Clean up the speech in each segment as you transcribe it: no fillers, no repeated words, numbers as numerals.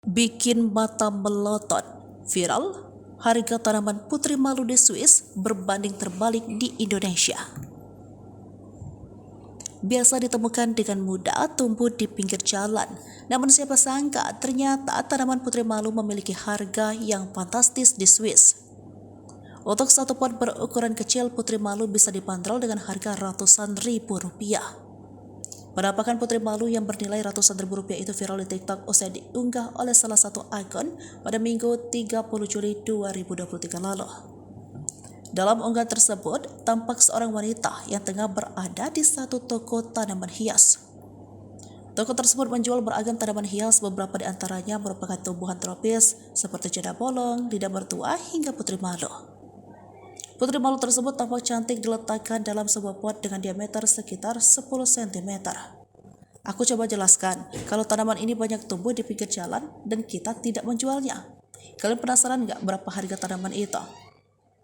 Bikin mata melotot, viral, harga tanaman putri malu di Swiss berbanding terbalik di Indonesia. Biasa ditemukan dengan mudah tumbuh di pinggir jalan, namun siapa sangka ternyata tanaman putri malu memiliki harga yang fantastis di Swiss. Untuk satu pot berukuran kecil, putri malu bisa dibanderol dengan harga ratusan ribu rupiah. Penampakan putri malu yang bernilai ratusan ribu rupiah itu viral di TikTok usai diunggah oleh salah satu akun pada Minggu 30 Juli 2023 lalu. Dalam unggahan tersebut, tampak seorang wanita yang tengah berada di satu toko tanaman hias. Toko tersebut menjual beragam tanaman hias, beberapa di antaranya merupakan tumbuhan tropis seperti jada bolong, lidah mertua, hingga putri malu. Putri malu tersebut tampak cantik diletakkan dalam sebuah pot dengan diameter sekitar 10 cm. Aku coba jelaskan, kalau tanaman ini banyak tumbuh di pinggir jalan dan kita tidak menjualnya. Kalian penasaran nggak berapa harga tanaman itu?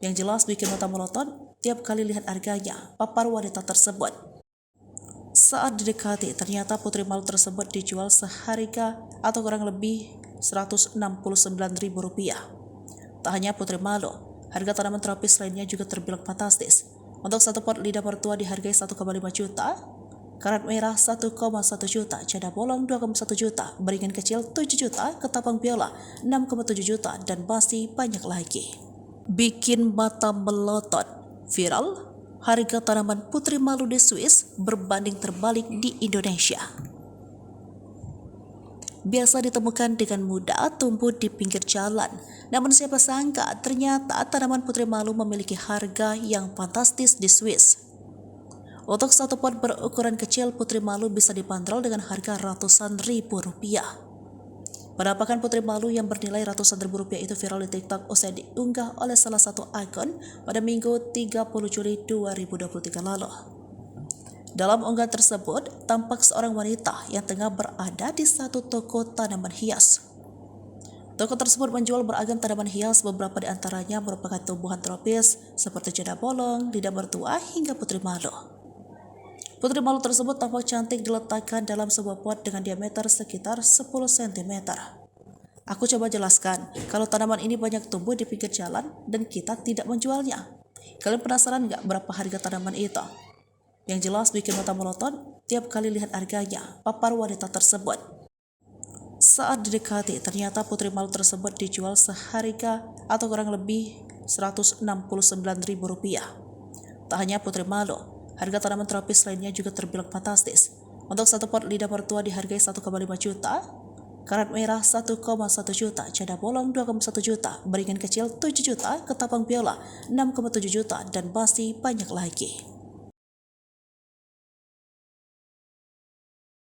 Yang jelas bikin mata melotot tiap kali lihat harganya, papar wanita tersebut. Saat didekati, ternyata putri malu tersebut dijual seharga atau kurang lebih Rp169.000. Tak hanya putri malu, harga tanaman tropis lainnya juga terbilang fantastis. Untuk satu pot lidah mertua dihargai 1,5 juta, karat merah 1,1 juta, jada bolong 2,1 juta, beringin kecil 7 juta, ketapang biola 6,7 juta, dan masih banyak lagi. Bikin mata melotot, viral, harga tanaman putri malu di Swiss berbanding terbalik di Indonesia. Biasa ditemukan dengan mudah tumbuh di pinggir jalan, namun siapa sangka ternyata tanaman putri malu memiliki harga yang fantastis di Swiss. Untuk satu pot berukuran kecil, putri malu bisa dibanderol dengan harga ratusan ribu rupiah. Penampakan putri malu yang bernilai ratusan ribu rupiah itu viral di TikTok usai diunggah oleh salah satu akun pada Minggu 30 Juli 2023 lalu. Dalam unggahan tersebut, tampak seorang wanita yang tengah berada di satu toko tanaman hias. Toko tersebut menjual beragam tanaman hias, beberapa di antaranya merupakan tumbuhan tropis seperti jada bolong, lidah mertua, hingga putri malu. Putri malu tersebut tampak cantik diletakkan dalam sebuah pot dengan diameter sekitar 10 cm. Aku coba jelaskan, kalau tanaman ini banyak tumbuh di pinggir jalan dan kita tidak menjualnya. Kalian penasaran nggak berapa harga tanaman itu? Yang jelas bikin mata melotot tiap kali lihat harganya, papar wanita tersebut. Saat didekati, ternyata putri malu tersebut dijual seharga atau kurang lebih Rp169.000. Tak hanya putri malu, harga tanaman tropis lainnya juga terbilang fantastis. Untuk satu pot lidah mertua dihargai 1,5 juta, karat merah 1,1 juta, jada bolong 2,1 juta, beringin kecil 7 juta, ketapang biola 6,7 juta, dan masih banyak lagi.